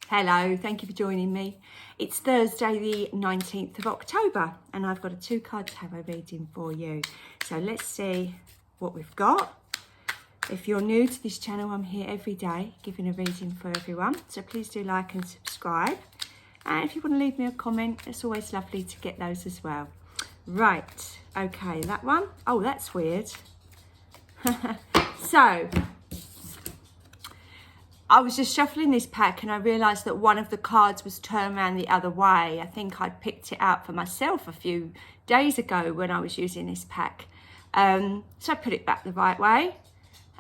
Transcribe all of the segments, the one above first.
Hello, thank you for joining me. It's Thursday the 19th of October and I've got a 2-card tarot reading for you. So let's see what we've got. If you're new to this channel, I'm here every day giving a reading for everyone. So please do like and subscribe. And if you want to leave me a comment, it's always lovely to get those as well. Right, okay, that one. Oh, that's weird. So, I was just shuffling this pack and I realised that one of the cards was turned around the other way. I think I'd picked it out for myself a few days ago when I was using this pack. So I put it back the right way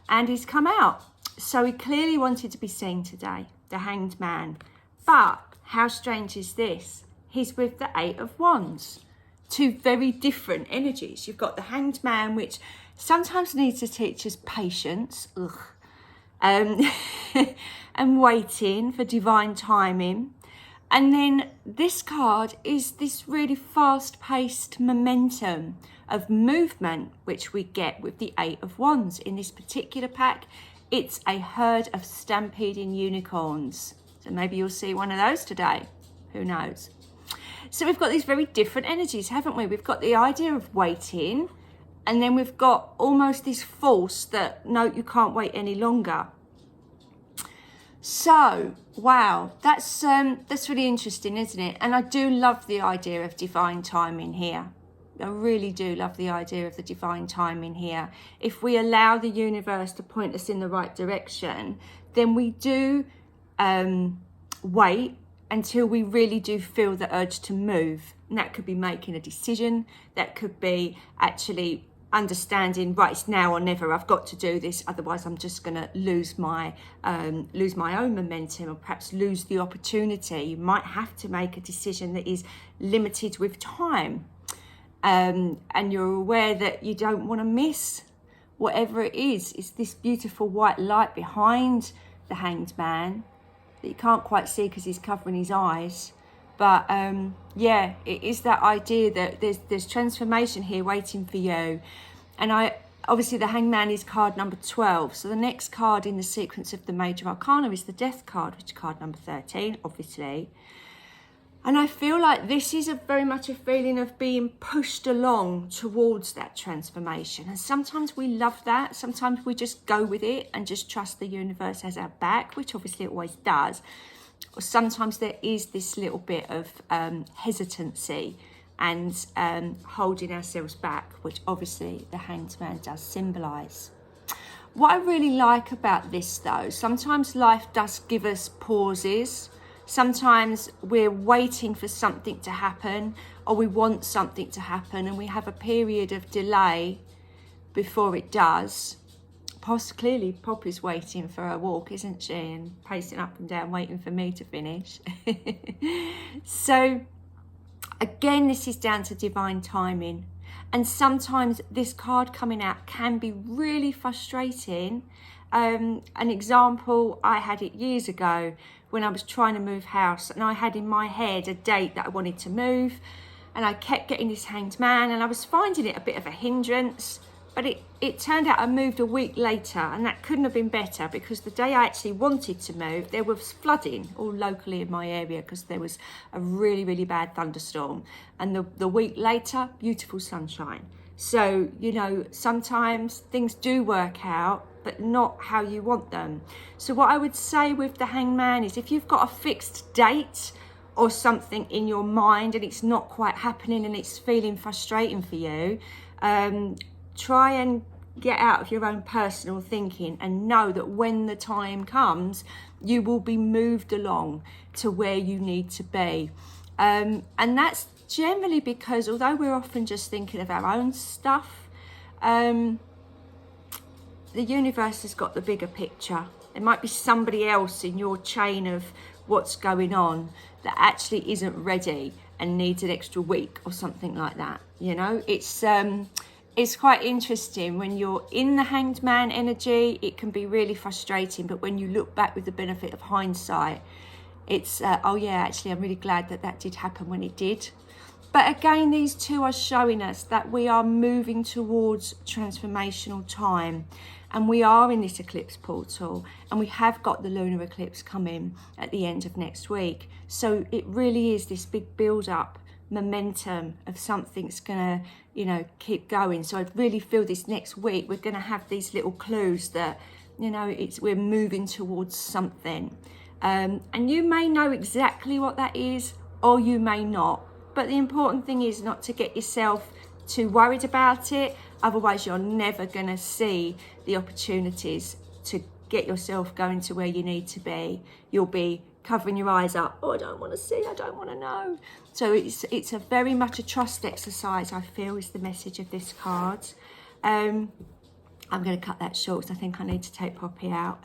and he's come out. So he clearly wanted to be seen today, the Hanged Man. But how strange is this? He's with the Eight of Wands. Two very different energies. You've got the Hanged Man, which sometimes needs to teach us patience. Ugh. And waiting for divine timing. And then this card is this really fast-paced momentum of movement which we get with the Eight of Wands. In this particular pack, it's a herd of stampeding unicorns. So maybe you'll see one of those today. Who knows? So we've got these very different energies, haven't we? We've got the idea of waiting, and then we've got almost this force that, no, you can't wait any longer. So, wow, that's really interesting, isn't it? And I do love the idea of divine timing here. I really do love the idea of the divine timing here. If we allow the universe to point us in the right direction, then we do wait until we really do feel the urge to move. And that could be making a decision. That could be actually understanding, right, it's now or never. I've got to do this, otherwise I'm just going to lose my own momentum, or perhaps lose the opportunity. You might have to make a decision that is limited with time, and you're aware that you don't want to miss whatever it is. It's this beautiful white light behind the Hanged Man that you can't quite see because he's covering his eyes. But yeah, it is that idea that there's transformation here waiting for you. And obviously the Hanged Man is card number 12. So the next card in the sequence of the Major Arcana is the Death card, which is card number 13, obviously. And I feel like this is very much a feeling of being pushed along towards that transformation. And sometimes we love that. Sometimes we just go with it and just trust the universe has our back, which obviously it always does. Or sometimes there is this little bit of hesitancy and holding ourselves back, which obviously the Hanged Man does symbolise. What I really like about this though, sometimes life does give us pauses. Sometimes we're waiting for something to happen, or we want something to happen, and we have a period of delay before it does. Clearly Pop is waiting for her walk, isn't she, and pacing up and down waiting for me to finish. So again, this is down to divine timing, and sometimes this card coming out can be really frustrating. An example, I had it years ago when I was trying to move house, and I had in my head a date that I wanted to move, and I kept getting this Hanged Man, and I was finding it a bit of a hindrance. But it turned out I moved a week later, and that couldn't have been better, because the day I actually wanted to move, there was flooding all locally in my area because there was a really, really bad thunderstorm. And the week later, beautiful sunshine. So, you know, sometimes things do work out, but not how you want them. So what I would say with the Hanged Man is, if you've got a fixed date or something in your mind and it's not quite happening and it's feeling frustrating for you, try and get out of your own personal thinking and know that when the time comes, you will be moved along to where you need to be. And that's generally because, although we're often just thinking of our own stuff, the universe has got the bigger picture. There might be somebody else in your chain of what's going on that actually isn't ready and needs an extra week or something like that. You know, it's quite interesting when you're in the Hanged Man energy. It can be really frustrating, but when you look back with the benefit of hindsight, it's oh yeah, actually I'm really glad that did happen when it did. But again, these two are showing us that we are moving towards transformational time. And we are in this eclipse portal, and we have got the lunar eclipse coming at the end of next week. So it really is this big build up momentum of something's gonna, you know, keep going. So I really feel this next week we're gonna have these little clues that, you know, we're moving towards something. And you may know exactly what that is, or you may not. But the important thing is not to get yourself too worried about it. Otherwise, you're never going to see the opportunities to get yourself going to where you need to be. You'll be covering your eyes up. Oh, I don't want to see. I don't want to know. So it's a very much a trust exercise, I feel, is the message of this card. I'm going to cut that short because I think I need to take Poppy out.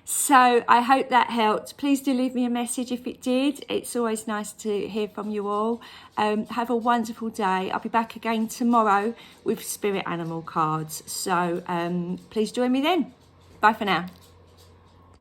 So I hope that helped. Please do leave me a message if it did. It's always nice to hear from you all. Have a wonderful day. I'll be back again tomorrow with spirit animal cards. So please join me then. Bye for now.